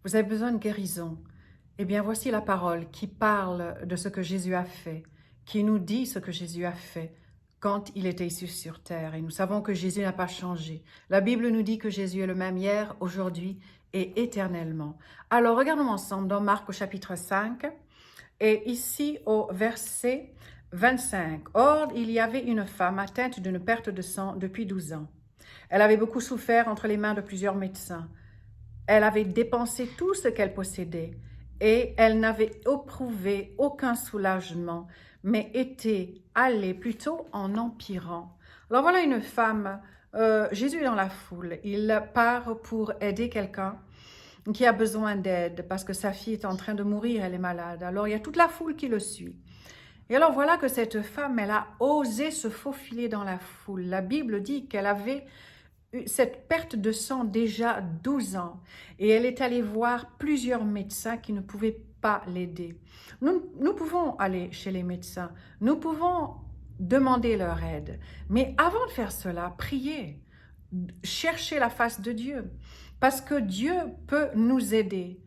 Vous avez besoin de guérison. Eh bien, voici la parole qui parle de ce que Jésus a fait, qui nous dit ce que Jésus a fait quand il était ici sur terre. Et nous savons que Jésus n'a pas changé. La Bible nous dit que Jésus est le même hier, aujourd'hui et éternellement. Alors, regardons ensemble dans Marc au chapitre 5 et ici au verset 25. Or, il y avait une femme atteinte d'une perte de sang depuis 12 ans. Elle avait beaucoup souffert entre les mains de plusieurs médecins. Elle avait dépensé tout ce qu'elle possédait et elle n'avait éprouvé aucun soulagement, mais était allée plutôt en empirant. Alors voilà une femme, Jésus est dans la foule, il part pour aider quelqu'un qui a besoin d'aide parce que sa fille est en train de mourir, elle est malade. Alors il y a toute la foule qui le suit. Et alors voilà que cette femme, elle a osé se faufiler dans la foule. La Bible dit qu'elle avait cette perte de sang déjà 12 ans et elle est allée voir plusieurs médecins qui ne pouvaient pas l'aider. Nous pouvons aller chez les médecins, nous pouvons demander leur aide, mais avant de faire cela, priez, cherchez la face de Dieu parce que Dieu peut nous aider.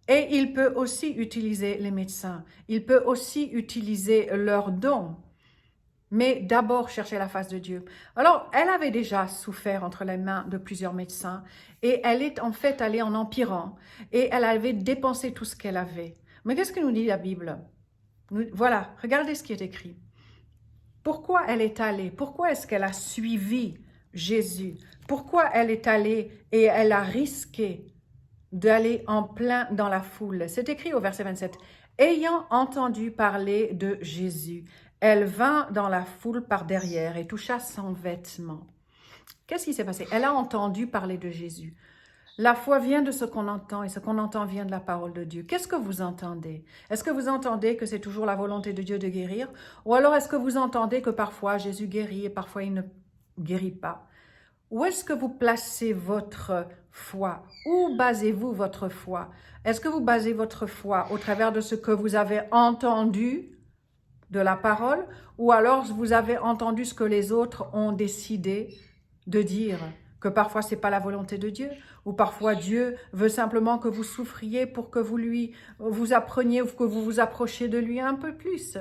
Et il peut aussi utiliser les médecins, il peut aussi utiliser leurs dons. Mais d'abord, chercher la face de Dieu. Alors, elle avait déjà souffert entre les mains de plusieurs médecins et elle est en fait allée en empirant et elle avait dépensé tout ce qu'elle avait. Mais qu'est-ce que nous dit la Bible? Voilà, regardez ce qui est écrit. Pourquoi elle est allée? Pourquoi est-ce qu'elle a suivi Jésus? Pourquoi elle est allée et elle a risqué d'aller en plein dans la foule? C'est écrit au verset 27. Ayant entendu parler de Jésus, elle vint dans la foule par derrière et toucha son vêtement. Qu'est-ce qui s'est passé? Elle a entendu parler de Jésus. La foi vient de ce qu'on entend et ce qu'on entend vient de la parole de Dieu. Qu'est-ce que vous entendez? Est-ce que vous entendez que c'est toujours la volonté de Dieu de guérir? Ou alors est-ce que vous entendez que parfois Jésus guérit et parfois il ne guérit pas? Où est-ce que vous placez votre foi? Où basez-vous votre foi? Est-ce que vous basez votre foi au travers de ce que vous avez entendu de la parole ou alors vous avez entendu ce que les autres ont décidé de dire? Que parfois c'est pas la volonté de Dieu ou parfois Dieu veut simplement que vous souffriez pour que vous appreniez ou que vous vous approchiez de lui un peu plus.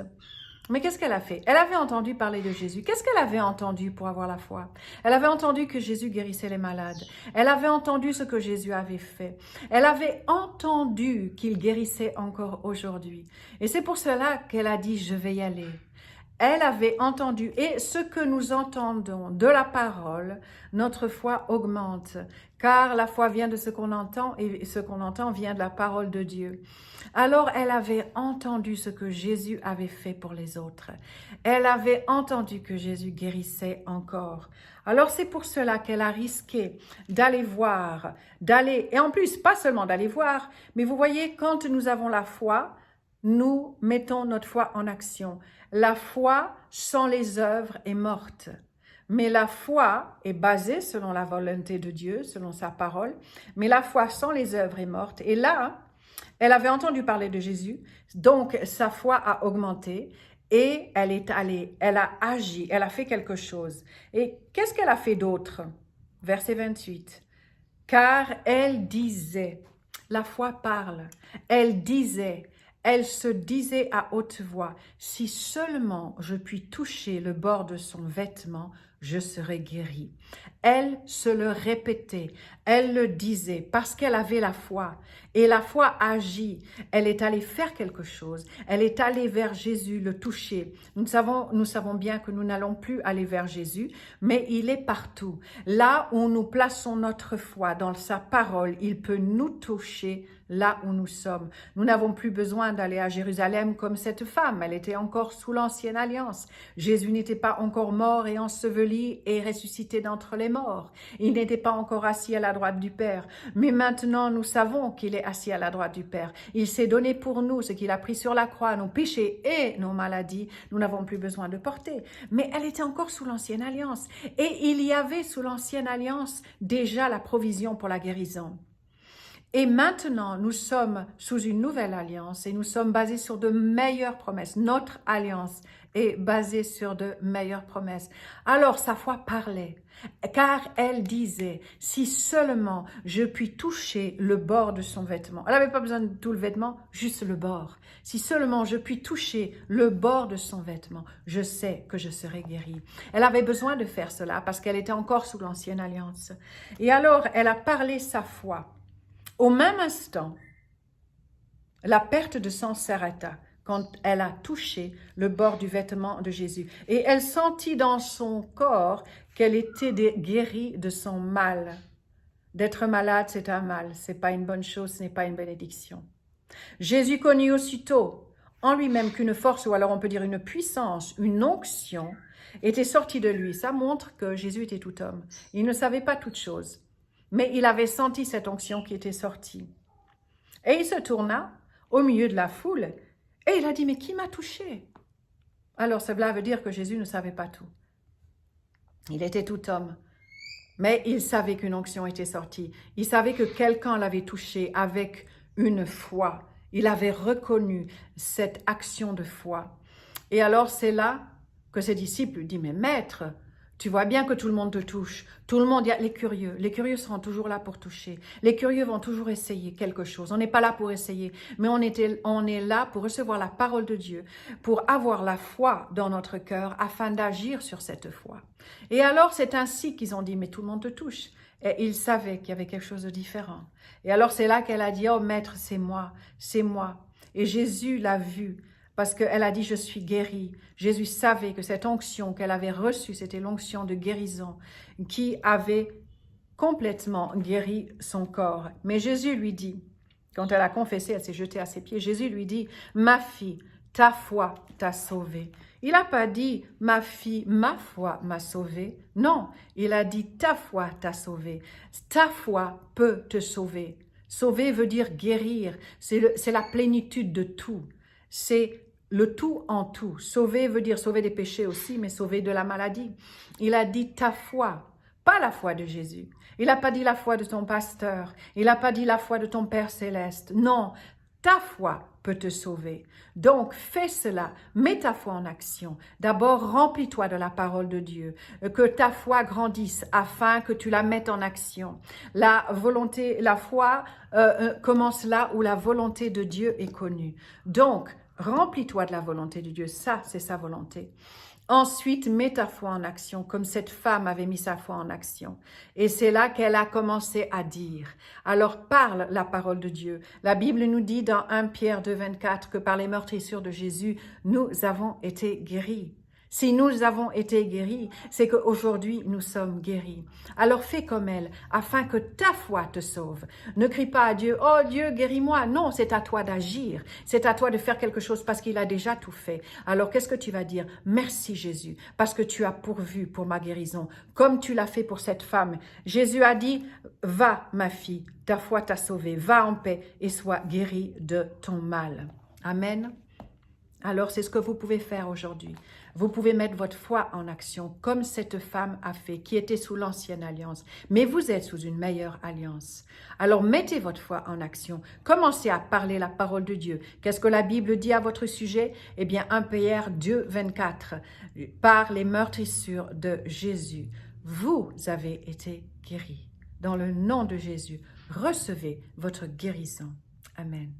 Mais qu'est-ce qu'elle a fait? Elle avait entendu parler de Jésus. Qu'est-ce qu'elle avait entendu pour avoir la foi? Elle avait entendu que Jésus guérissait les malades. Elle avait entendu ce que Jésus avait fait. Elle avait entendu qu'il guérissait encore aujourd'hui. Et c'est pour cela qu'elle a dit, je vais y aller. Elle avait entendu, et ce que nous entendons de la parole, notre foi augmente, car la foi vient de ce qu'on entend, et ce qu'on entend vient de la parole de Dieu. Alors elle avait entendu ce que Jésus avait fait pour les autres. Elle avait entendu que Jésus guérissait encore. Alors c'est pour cela qu'elle a risqué d'aller voir, et en plus, pas seulement d'aller voir, mais vous voyez, quand nous avons la foi, nous mettons notre foi en action. La foi sans les œuvres est morte. Mais la foi est basée selon la volonté de Dieu, selon sa parole. Mais la foi sans les œuvres est morte. Et là, elle avait entendu parler de Jésus, donc sa foi a augmenté et elle est allée, elle a agi, elle a fait quelque chose. Et qu'est-ce qu'elle a fait d'autre? Verset 28. Car elle disait, la foi parle, elle disait, elle se disait à haute voix, si seulement je puis toucher le bord de son vêtement, je serai guérie. Elle se le répétait, elle le disait parce qu'elle avait la foi. Et la foi agit. Elle est allée faire quelque chose. Elle est allée vers Jésus, le toucher. Nous savons bien que nous n'allons plus aller vers Jésus, mais il est partout. Là où nous plaçons notre foi dans sa parole, il peut nous toucher là où nous sommes. Nous n'avons plus besoin d'aller à Jérusalem comme cette femme. Elle était encore sous l'ancienne alliance. Jésus n'était pas encore mort et enseveli et ressuscité d'entre les morts. Il n'était pas encore assis à la droite du Père. Mais maintenant, nous savons qu'il est assis à la droite du Père. Il s'est donné pour nous ce qu'il a pris sur la croix, nos péchés et nos maladies. Nous n'avons plus besoin de porter. Mais elle était encore sous l'ancienne alliance. Et il y avait sous l'ancienne alliance déjà la provision pour la guérison. Et maintenant, nous sommes sous une nouvelle alliance et nous sommes basés sur de meilleures promesses. Notre alliance est basée sur de meilleures promesses. Alors sa foi parlait, car elle disait, si seulement je puis toucher le bord de son vêtement. Elle n'avait pas besoin de tout le vêtement, juste le bord. Si seulement je puis toucher le bord de son vêtement, je sais que je serai guérie. Elle avait besoin de faire cela parce qu'elle était encore sous l'ancienne alliance. Et alors, elle a parlé sa foi. Au même instant, la perte de sang s'arrêta quand elle a touché le bord du vêtement de Jésus. Et elle sentit dans son corps qu'elle était guérie de son mal. D'être malade, c'est un mal. Ce n'est pas une bonne chose, ce n'est pas une bénédiction. Jésus connut aussitôt en lui-même qu'une force, ou alors on peut dire une puissance, une onction, était sortie de lui. Ça montre que Jésus était tout homme. Il ne savait pas toutes choses, mais il avait senti cette onction qui était sortie. Et il se tourna au milieu de la foule et il a dit, mais qui m'a touché? Alors cela veut dire que Jésus ne savait pas tout. Il était tout homme, mais il savait qu'une onction était sortie. Il savait que quelqu'un l'avait touché avec une foi. Il avait reconnu cette action de foi. Et alors c'est là que ses disciples lui disent, mais maître, tu vois bien que tout le monde te touche. Tout le monde, il y a les curieux. Les curieux seront toujours là pour toucher. Les curieux vont toujours essayer quelque chose. On n'est pas là pour essayer, mais on est là pour recevoir la parole de Dieu, pour avoir la foi dans notre cœur afin d'agir sur cette foi. Et alors, c'est ainsi qu'ils ont dit, mais tout le monde te touche. Et ils savaient qu'il y avait quelque chose de différent. Et alors, c'est là qu'elle a dit, oh maître, c'est moi, c'est moi. Et Jésus l'a vu. Parce qu'elle a dit, je suis guérie. Jésus savait que cette onction qu'elle avait reçue, c'était l'onction de guérison qui avait complètement guéri son corps. Mais Jésus lui dit, quand elle a confessé, elle s'est jetée à ses pieds, Jésus lui dit, ma fille, ta foi t'a sauvée. Il n'a pas dit, ma fille, ma foi m'a sauvée. Non, il a dit, ta foi t'a sauvée. Ta foi peut te sauver. Sauver veut dire guérir. C'est la plénitude de tout. C'est le tout en tout. Sauver veut dire sauver des péchés aussi, mais sauver de la maladie. Il a dit ta foi, pas la foi de Jésus. Il n'a pas dit la foi de ton pasteur. Il n'a pas dit la foi de ton Père céleste. Non, ta foi peut te sauver. Donc, fais cela. Mets ta foi en action. D'abord, remplis-toi de la parole de Dieu. Que ta foi grandisse afin que tu la mettes en action. La foi commence là où la volonté de Dieu est connue. Donc, remplis-toi de la volonté de Dieu. Ça, c'est sa volonté. Ensuite, mets ta foi en action, comme cette femme avait mis sa foi en action. Et c'est là qu'elle a commencé à dire. Alors parle la parole de Dieu. La Bible nous dit dans 1 Pierre 2, 24 que par les meurtrissures de Jésus, nous avons été guéris. Si nous avons été guéris, c'est qu'aujourd'hui nous sommes guéris. Alors fais comme elle, afin que ta foi te sauve. Ne crie pas à Dieu, oh Dieu, guéris-moi. Non, c'est à toi d'agir. C'est à toi de faire quelque chose parce qu'il a déjà tout fait. Alors qu'est-ce que tu vas dire? Merci Jésus, parce que tu as pourvu pour ma guérison, comme tu l'as fait pour cette femme. Jésus a dit, va ma fille, ta foi t'a sauvée, va en paix et sois guérie de ton mal. Amen. Alors, c'est ce que vous pouvez faire aujourd'hui. Vous pouvez mettre votre foi en action, comme cette femme a fait, qui était sous l'ancienne alliance. Mais vous êtes sous une meilleure alliance. Alors, mettez votre foi en action. Commencez à parler la parole de Dieu. Qu'est-ce que la Bible dit à votre sujet? Eh bien, 1 Pierre 2, 24. Par les meurtrissures de Jésus, vous avez été guéris. Dans le nom de Jésus, recevez votre guérison. Amen.